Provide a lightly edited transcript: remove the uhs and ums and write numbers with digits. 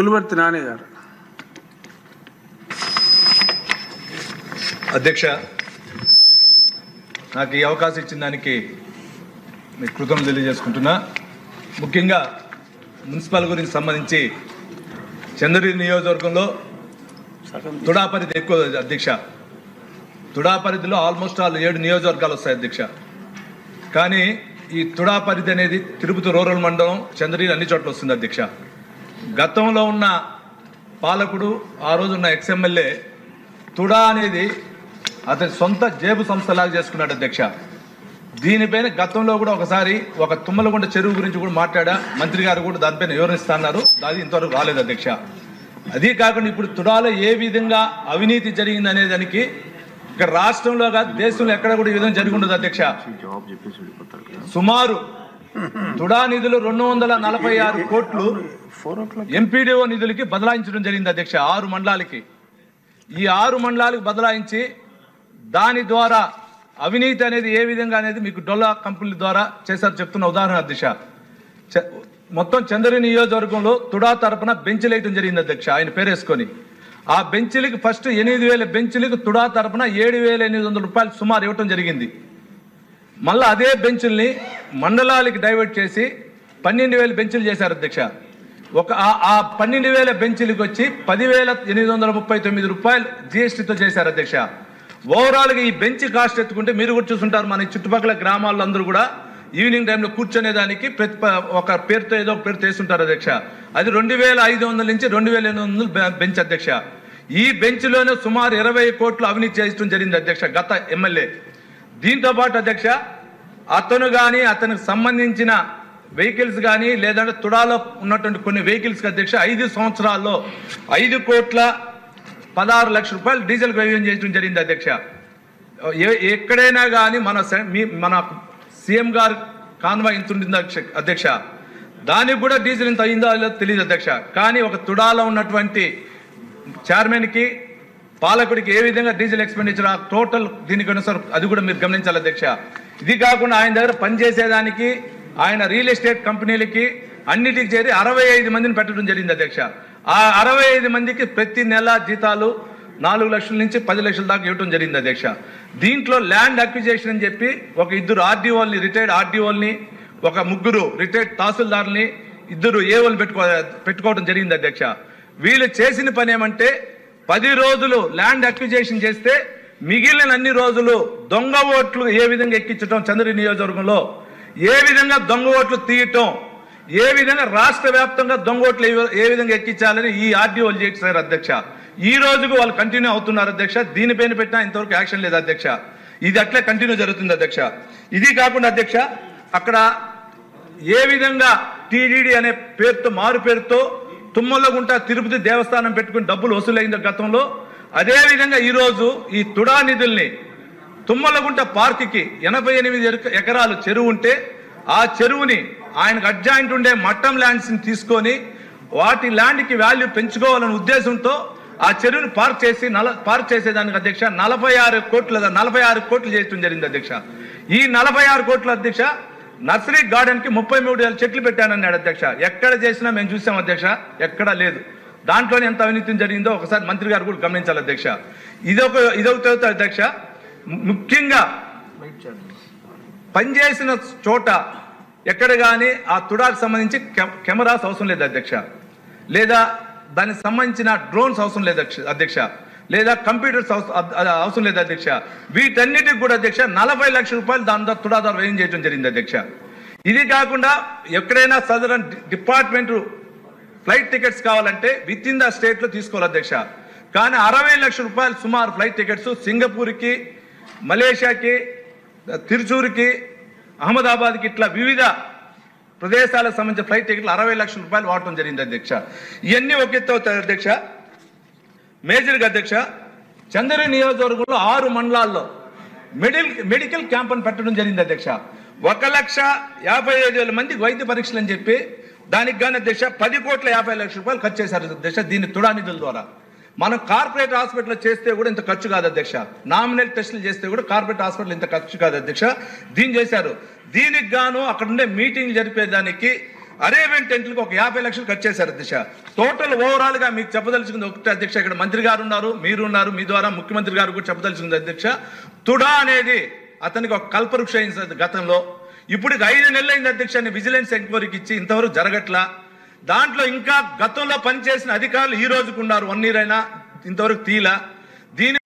పులివర్తి నాని గారు. అధ్యక్ష, నాకు ఈ అవకాశం ఇచ్చిన దానికి మీకు కృతజ్ఞతలు తెలియజేసుకుంటున్నా. ముఖ్యంగా మున్సిపల్ గురించి సంబంధించి చంద్రగిరి నియోజకవర్గంలో తుడా పరిధి ఎక్కువ అధ్యక్ష. తుడా పరిధిలో ఆల్మోస్ట్ ఆల్ 7 నియోజకవర్గాలు వస్తాయి అధ్యక్ష. కానీ ఈ తుడా పరిధి అనేది తిరుపతి రూరల్ మండలం చంద్రగిరి అన్ని చోట్ల వస్తుంది అధ్యక్ష. గతంలో ఉన్న పాలకుడు, ఆ రోజు ఉన్న ఎక్స్ఎమ్మెల్యే తుడా అనేది అతని సొంత జేబు సంస్థలాగా చేసుకున్నాడు అధ్యక్ష. దీనిపైన గతంలో కూడా ఒకసారి ఒక తుమ్మలగుంట చెరువు గురించి కూడా మాట్లాడా, మంత్రి గారు కూడా దానిపైన వివరిస్తున్నారు. అది ఇంతవరకు రాలేదు అధ్యక్ష. అదీ కాకుండా ఇప్పుడు తుడాలో ఏ విధంగా అవినీతి జరిగింది అనే దానికి ఇక్కడ రాష్ట్రంలో కాదు దేశంలో ఎక్కడ కూడా ఈ విధంగా జరిగి ఉండదు అధ్యక్ష. సుమారు తుడా నిధులు 246 కోట్లు ఎంపీడీఓ నిధులకి బదలాయించడం జరిగింది అధ్యక్ష. 6 మండలాలకి. ఈ 6 మండలాలకు బదలాయించి దాని ద్వారా అవినీతి అనేది ఏ విధంగా అనేది మీకు డొల్లా కంపెనీల ద్వారా చేశారు చెప్తున్న ఉదాహరణ అధ్యక్ష. మొత్తం చంద్రగిరి నియోజకవర్గంలో తుడా తరపున బెంచ్లు వేయడం జరిగింది అధ్యక్ష, ఆయన పేరేసుకొని. ఆ బెంచ్లకి ఫస్ట్ 8,000 బెంచ్లకు తుడా తరపున 7,800 రూపాయలు సుమారు ఇవ్వటం జరిగింది. మళ్ళీ అదే బెంచ్ల్ని మండలాలకి డైవర్ట్ చేసి 12,000 బెంచ్లు చేశారు అధ్యక్ష. ఆ 12,000 బెంచ్లకు వచ్చి 10,839 రూపాయలు జిఎస్టీతో చేశారు అధ్యక్ష. ఓవరాల్గా ఈ బెంచ్ కాస్ట్ ఎత్తుకుంటే మీరు కూడా చూస్తుంటారు, మన చుట్టుపక్కల గ్రామాల్లో అందరూ కూడా ఈవినింగ్ టైంలో కూర్చునేదానికి ఒక పేరుతో ఏదో ఒక పేరు చేస్తుంటారు అధ్యక్ష. అది 2,500 నుంచి 2,800 బెంచ్ అధ్యక్ష. ఈ బెంచ్లోనే సుమారు 20 కోట్లు అవినీతి చేయడం జరిగింది అధ్యక్ష గత ఎమ్మెల్యే. దీంతో పాటు అధ్యక్ష, అతను కానీ అతనికి సంబంధించిన వెహికల్స్ కానీ లేదంటే తుడాలో ఉన్నటువంటి కొన్ని వెహికల్స్కి అధ్యక్ష 5 సంవత్సరాల్లో 5,16,00,000 రూపాయలు డీజిల్ వ్యయం చేయడం జరిగింది అధ్యక్ష. ఎక్కడైనా కానీ మన సీఎం గారు కాన్వా ఇంత ఉంటుంది అధ్యక్ష, దానికి కూడా డీజిల్ ఇంత అయిందో తెలియదు అధ్యక్ష. కానీ ఒక తుడాలో ఉన్నటువంటి చైర్మన్కి పాలకుడికి ఏ విధంగా డీజిల్ ఎక్స్పెండిచర్ టోటల్ దీనికి అనుసారం అది కూడా మీరు గమనించాలి అధ్యక్ష. ఇది కాకుండా ఆయన దగ్గర పనిచేసేదానికి ఆయన రియల్ ఎస్టేట్ కంపెనీలకి అన్నిటికి చేరి 65 మందిని పెట్టడం జరిగింది అధ్యక్ష. ఆ 65 మందికి ప్రతి నెల జీతాలు 4 లక్షల నుంచి 10 లక్షల దాకా ఇవ్వడం జరిగింది అధ్యక్ష. దీంట్లో ల్యాండ్ అక్విజేషన్ అని చెప్పి ఒక 2 ఆర్డీఓల్ని, రిటైర్డ్ ఆర్డీఓల్ని, ఒక 3 రిటైర్డ్ తహసీల్దార్ని, 2 ఏఓల్ని పెట్టుకోవడం జరిగింది అధ్యక్ష. వీళ్ళు చేసిన పని ఏమంటే 10 రోజులు ల్యాండ్ అక్విజేషన్ చేస్తే మిగిలిన అన్ని రోజులు దొంగ ఓట్లు ఏ విధంగా ఎక్కించడం, చంద్రగిరి నియోజకవర్గంలో ఏ విధంగా దొంగ ఓట్లు తీయటం, ఏ విధంగా రాష్ట్ర వ్యాప్తంగా దొంగ ఓట్లు ఏ విధంగా ఎక్కించాలని ఈ ఆర్డీఓలు చేశారు అధ్యక్ష. ఈ రోజుకు వాళ్ళు కంటిన్యూ అవుతున్నారు అధ్యక్ష. దీనిపైన పెట్టినా ఇంతవరకు యాక్షన్ లేదు అధ్యక్ష. ఇది అట్లే కంటిన్యూ జరుగుతుంది అధ్యక్ష. ఇది కాకుండా అధ్యక్ష, అక్కడ ఏ విధంగా టీడీడీ అనే పేరుతో, మారు పేరుతో తుమ్మలగుంట తిరుపతి దేవస్థానం పెట్టుకుని డబ్బులు వసూలైంది గతంలో, అదేవిధంగా ఈరోజు ఈ తుడా నిధుల్ని తుమ్మలగుంట పార్క్కి 88 ఎకరాలు చెరువు ఉంటే ఆ చెరువుని ఆయనకు అడ్జాయింట్ ఉండే మట్టం ల్యాండ్స్ని తీసుకొని వాటి ల్యాండ్కి వాల్యూ పెంచుకోవాలనే ఉద్దేశంతో ఆ చెరువుని పార్క్ చేసేదానికి అధ్యక్ష 46 కోట్లు చేయడం జరిగింది అధ్యక్ష. ఈ 46 కోట్ల అధ్యక్ష నర్సరీ గార్డెన్కి 33,000 చెట్లు పెట్టానన్నాడు అధ్యక్ష. ఎక్కడ చేసినా మేము చూసాం అధ్యక్ష, ఎక్కడా లేదు. దాంట్లోనే ఎంత అవినీతి జరిగిందో ఒకసారి మంత్రి గారు కూడా గమనించాలి అధ్యక్ష. ఇదొక అధ్యక్ష, ముఖ్యంగా పనిచేసిన చోట ఎక్కడ కానీ ఆ తుడాకు సంబంధించి కెమెరాస్ అవసరం లేదు అధ్యక్ష, లేదా దానికి సంబంధించిన డ్రోన్స్ అవసరం లేదు అధ్యక్ష, లేదా కంప్యూటర్స్ అవసరం లేదు అధ్యక్ష. వీటన్నిటికి కూడా అధ్యక్ష 40 లక్షల రూపాయలు దాని తుడా ద్వారా వ్యయం చేయడం జరిగింది అధ్యక్ష. ఇది కాకుండా ఎక్కడైనా సదరన్ డిపార్ట్మెంట్ ఫ్లైట్ టికెట్స్ కావాలంటే విత్ ఇన్ ద స్టేట్లో తీసుకోవాలి అధ్యక్ష. కానీ 60 లక్షల రూపాయలు సుమారు ఫ్లైట్ టికెట్స్ సింగపూర్కి, మలేషియాకి, తిరుచూరుకి, అహ్మదాబాద్కి ఇట్లా వివిధ ప్రదేశాలకు సంబంధించిన ఫ్లైట్ టికెట్లు 60 లక్షల రూపాయలు వాడటం జరిగింది అధ్యక్ష. ఇవన్నీ ఒక ఎత్తు అవుతాయి అధ్యక్ష. మేజర్గా అధ్యక్ష, చంద్రగిరి నియోజకవర్గంలో 6 మండలాల్లో మెడికల్ క్యాంప్ అని పెట్టడం జరిగింది అధ్యక్ష. 1,55,000 మందికి వైద్య పరీక్షలు అని చెప్పి దానికి కానీ అధ్యక్ష 10,50,00,000 రూపాయలు ఖర్చు చేశారు అధ్యక్ష దీన్ని తుడా నిధుల ద్వారా. మనం కార్పొరేట్ హాస్పిటల్ చేస్తే కూడా ఇంత ఖర్చు కాదు అధ్యక్ష. నామినల్ టెస్టులు చేస్తే కూడా కార్పొరేట్ హాస్పిటల్ ఇంత ఖర్చు కాదు అధ్యక్ష. దీన్ని చేశారు. దీనికి గాను అక్కడ ఉండే మీటింగ్ జరిపేదానికి అరేబియన్ టెంట్లకు ఒక 50 లక్షలు ఖర్చు చేశారు అధ్యక్ష. టోటల్ ఓవరాల్ గా మీకు చెప్పదలుచుకుంది ఒకటి అధ్యక్ష, ఇక్కడ మంత్రి గారు ఉన్నారు, మీరు ఉన్నారు, మీ ద్వారా ముఖ్యమంత్రి గారు కూడా చెప్పదలుచుకుంది అధ్యక్ష. తుడా అనేది అతనికి ఒక కల్పవృక్ష అయింది గతంలో. ఇప్పుడు 5 నెలలు అయింది అధ్యక్ష విజిలెన్స్ ఎంక్వైరీకి ఇచ్చి, ఇంతవరకు జరగట్లా. దాంట్లో ఇంకా గతంలో పనిచేసిన అధికారులు ఈ రోజుకు ఉన్నారు, 1 year అయినా ఇంతవరకు తీలా. దీని